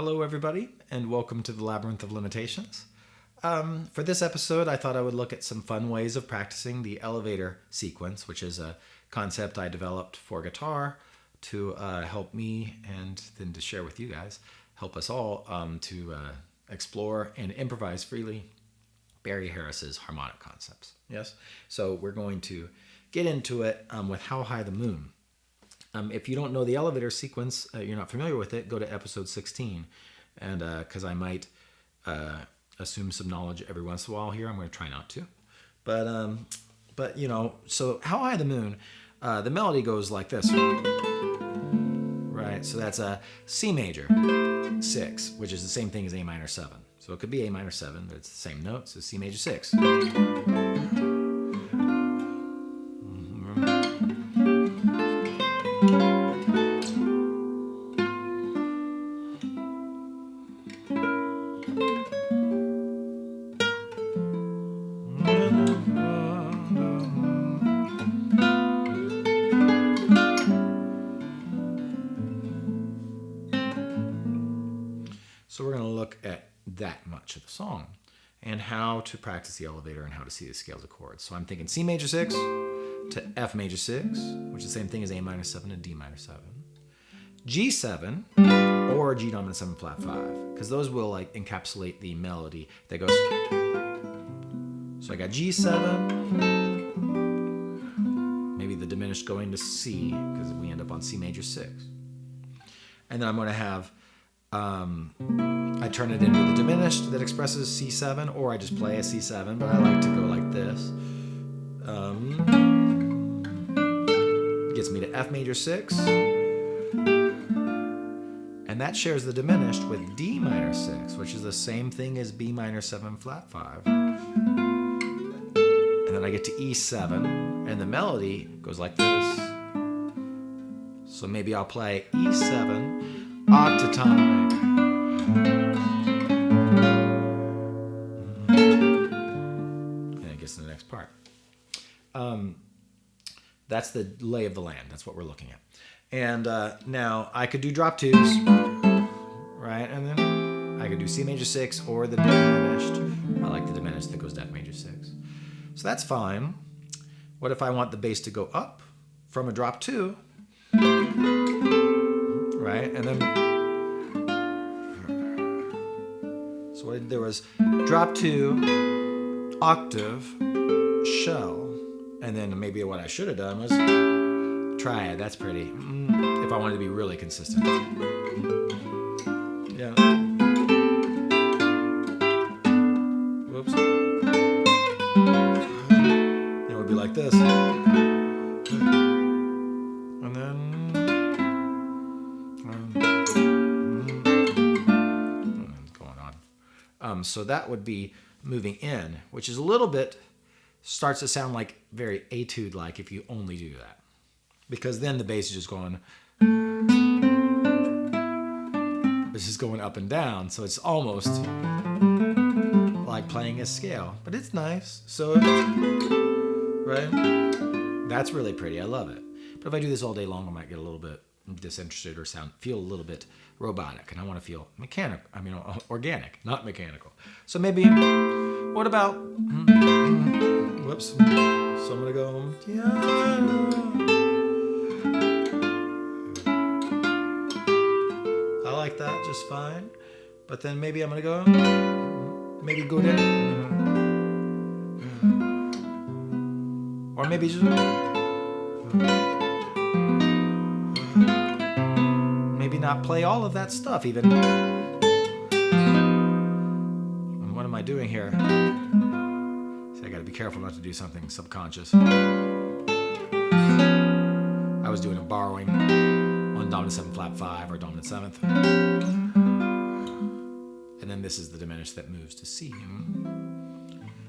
Hello, everybody, and welcome to the Labyrinth of Limitations. For this episode, I thought I would look at some fun ways of practicing the elevator sequence, which is a concept I developed for guitar to help me and then to share with you guys, help us all to explore and improvise freely Barry Harris's harmonic concepts. Yes? So we're going to get into it with How High the Moon. If you don't know the elevator sequence, you're not familiar with it, go to episode 16. And because I might assume some knowledge every once in a while here, I'm going to try not to. But you know, so How High the Moon, the melody goes like this. Right, so that's a C major 6, which is the same thing as A minor 7. So it could be A minor 7, but it's the same note, so C major 6. So we're going to look at that much of the song and how to practice the elevator and how to see the scales of chords. So I'm thinking C major 6 to F major 6, which is the same thing as A minor 7 and D minor 7. G7 or G dominant 7 flat 5, because those will like encapsulate the melody that goes. So I got G7, maybe the diminished going to C, because we end up on C major 6. And then I'm going to have I turn it into the diminished that expresses C7, or I just play a C7, but I like to go like this. Gets me to F major 6. And that shares the diminished with D minor 6, which is the same thing as B minor 7 flat 5. And then I get to E7, and the melody goes like this. So maybe I'll play E7 octatonic. And it gets to the next part. That's the lay of the land. That's what we're looking at. And now I could do drop 2s, right? And then I could do C major 6 or the diminished. I like the diminished that goes to F major 6. So that's fine. What if I want the bass to go up from a drop 2, right? And then so what I did there was drop 2, octave, shell, and then maybe what I should have done was triad. That's pretty. If I wanted to be really consistent. Yeah. Whoops. It would be like this. And then going on. So that would be moving in, which is a little bit, starts to sound like very etude-like if you only do that. Because then the bass is just going, it's just going up and down. So it's almost like playing a scale, but it's nice. So, right? That's really pretty. I love it. But if I do this all day long, I might get a little bit disinterested or feel a little bit robotic. And I want to feel mechanical. I mean, organic, not mechanical. So maybe, what about, whoops. So I'm going to go, I like that just fine. But then maybe I'm going to go, maybe go down. Or maybe just, maybe not play all of that stuff even. And what am I doing here? See, I got to be careful not to do something subconscious. I was doing a borrowing on dominant 7 flat 5 or dominant 7th. And then this is the diminished that moves to C.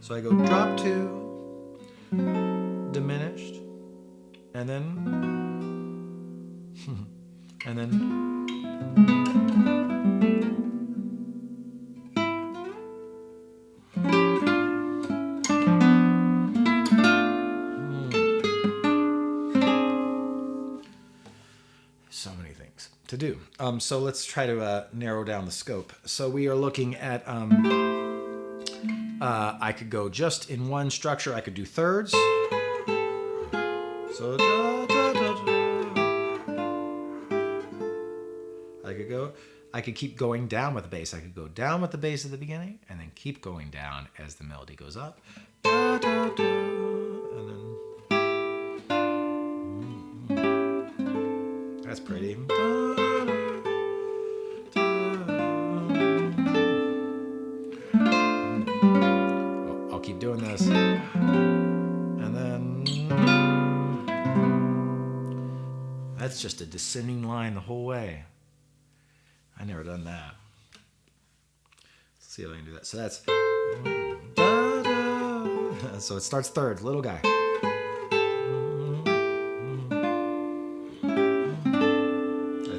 So I go drop 2, diminished, and then so many things to do. So let's try to narrow down the scope. So we are looking at, I could go just in one structure. I could do thirds. So da, da, da, da. I could keep going down with the bass. I could go down with the bass at the beginning and then keep going down as the melody goes up. Da, da, da, and then that's pretty. Da, da, da. I'll keep doing this. And then that's just a descending line the whole way. I never done that. Let's see if I can do that. So that's da, da. So it starts third, little guy. I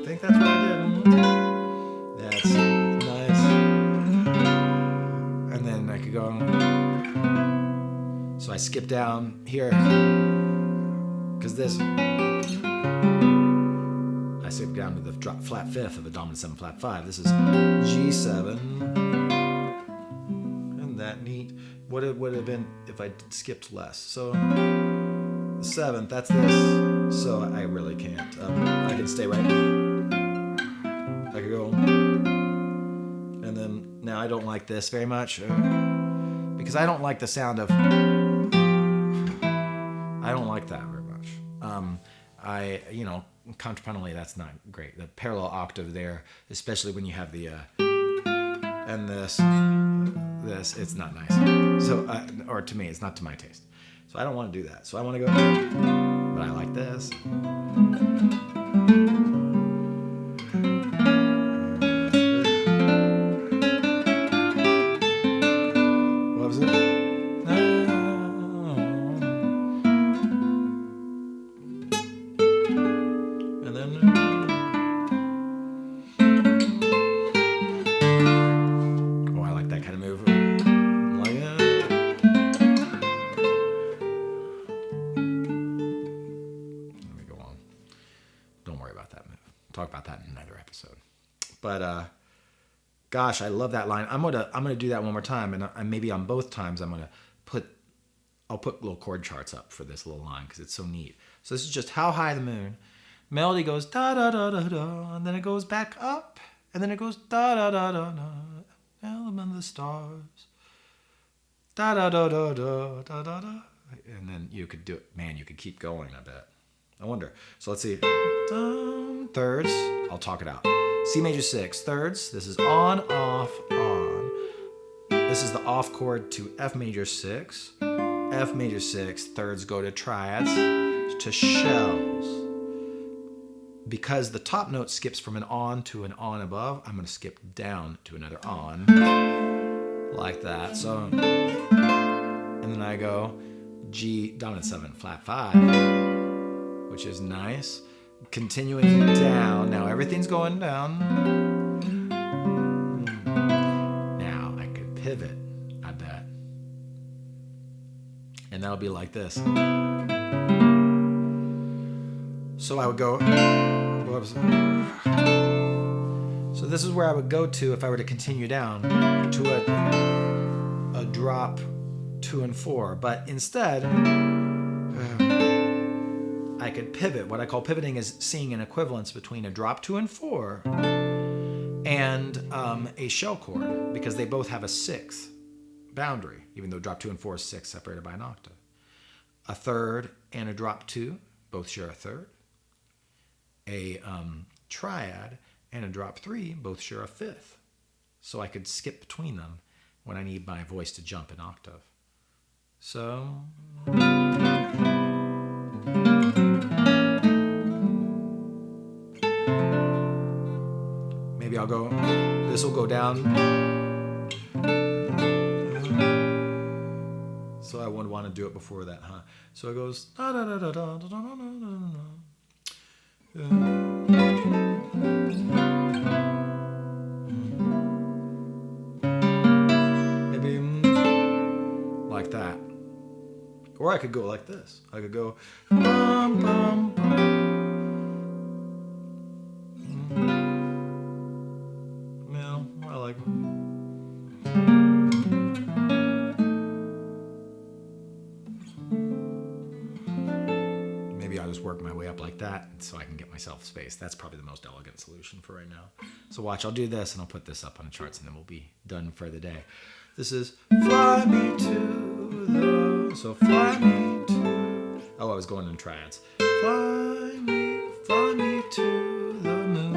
think that's what I did. That's nice. And then I could go. So I skip down here because this. I skip down to the flat fifth of a dominant 7 flat 5. This is G7. Isn't that neat? What it would have been if I skipped less. So the 7th, that's this. So I really can't. I can stay right. I could go. And then now I don't like this very much because I don't like the sound of. I don't like that very much. Contrapuntally, that's not great. The parallel octave there, especially when you have the and this, it's not nice. So, or to me, it's not to my taste. So I don't want to do that. So I want to go, but I like this. What was it? Talk about that in another episode. But gosh, I love that line. I'm gonna do that one more time, and maybe on both times I'll put little chord charts up for this little line because it's so neat. So this is just How High the Moon. Melody goes da da da da da, and then it goes back up, and then it goes da da da da da. Element of the stars. Da da da da da da da da. And then you could do it. Man, you could keep going. I bet. I wonder. So let's see. Thirds. I'll talk it out. C major 6. Thirds. This is on, off, on. This is the off chord to F major 6. F major 6. Thirds go to triads, to shells. Because the top note skips from an on to an on above, I'm going to skip down to another on. Like that. So, and then I go G, dominant 7, flat 5. Which is nice. Continuing down. Now everything's going down. Now I could pivot, I bet. And that'll be like this. So I would go. Whoops. So this is where I would go to if I were to continue down to a drop 2 and 4. But instead, I could pivot. What I call pivoting is seeing an equivalence between a drop 2 and 4 and a shell chord, because they both have a 6th boundary, even though drop 2 and 4 is 6 separated by an octave. A third and a drop 2 both share a third. A triad and a drop 3 both share a 5th. So I could skip between them when I need my voice to jump an octave. So maybe I'll go, this will go down. So I would want to do it before that, huh? So it goes da da da da da da da da da. Maybe like that. Or I could go like this. I could go bum bum bum. like. Maybe I'll just work my way up like that so I can get myself space. That's probably the most elegant solution for right now. So watch, I'll do this and I'll put this up on the charts and then we'll be done for the day. This is fly me to the, so fly me to, oh, I was going in triads. Fly me to the moon.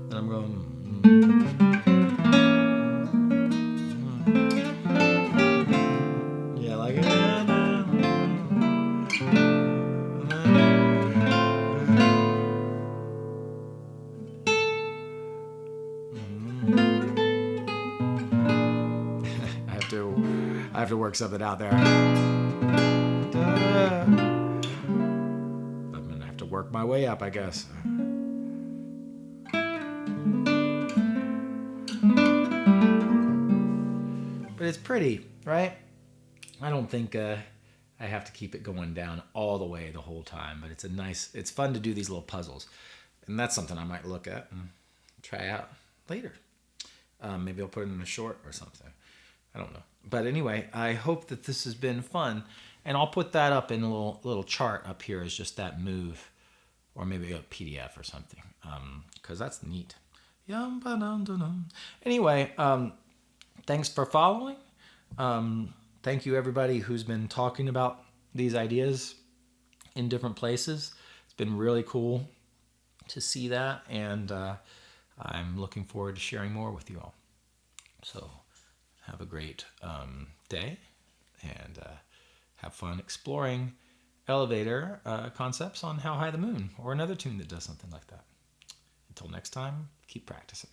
And I'm going, yeah, like it. I have to work something out there. I'm gonna have to work my way up, I guess. But it's pretty, right? I don't think I have to keep it going down all the way the whole time, but it's fun to do these little puzzles. And that's something I might look at and try out later. Maybe I'll put it in a short or something. I don't know. But anyway, I hope that this has been fun. And I'll put that up in a little chart up here as just that move. Or maybe a PDF or something. Because that's neat. Anyway, thanks for following. Thank you everybody who's been talking about these ideas in different places. It's been really cool to see that. And I'm looking forward to sharing more with you all. So have a great day and have fun exploring elevator concepts on How High the Moon or another tune that does something like that. Until next time, keep practicing.